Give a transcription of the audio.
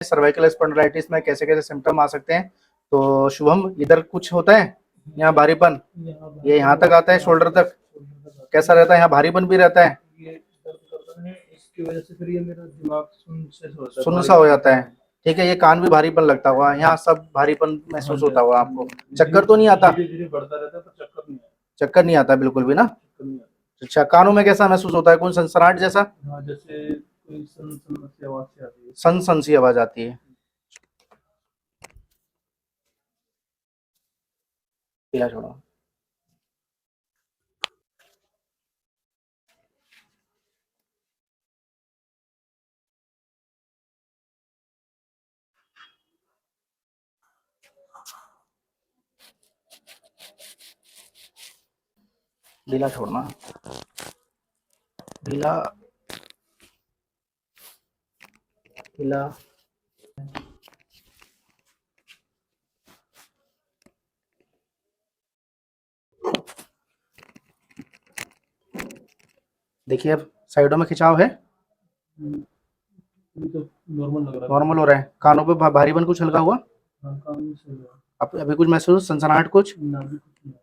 Cervical spondylitis में कैसे कैसे सिम्टम आ सकते हैं। तो शुभम, इधर कुछ होता है यहाँ भारीपन, ये यहाँ तक आता है शोल्डर तक, कैसा रहता है यहाँ भारीपन भी रहता है? ये दर्द करता है, इसकी वजह से फिर ये मेरा दिमाग सुन्न सा हो जाता है। ठीक है, ये कान भी भारीपन लगता हुआ, यहाँ सब भारीपन महसूस होता हुआ आपको। चक्कर तो नहीं आता? धीरे धीरे बढ़ता रहता है, पर चक्कर नहीं आता। चक्कर नहीं आता बिल्कुल भी ना? चक्कर नहीं आता। अच्छा, कानों में कैसा महसूस होता है, कोई सनसनाहट जैसा? हाँ, जैसे कोई सन सन सी आवाज सी आती है। सन सन सी आवाज आती है। पीला छोड़ो। ढीला छोड़ना, ढीला ढीला। देखिए अब साइडों में खिंचाव है, ये तो नॉर्मल लग रहा है। नॉर्मल हो रहा है। कानों पे भारीपन कुछ हल्का हुआ? हाँ, कान में सही है। अब अभी कुछ महसूस, सनसनाहट कुछ? ना भी कुछ नहीं।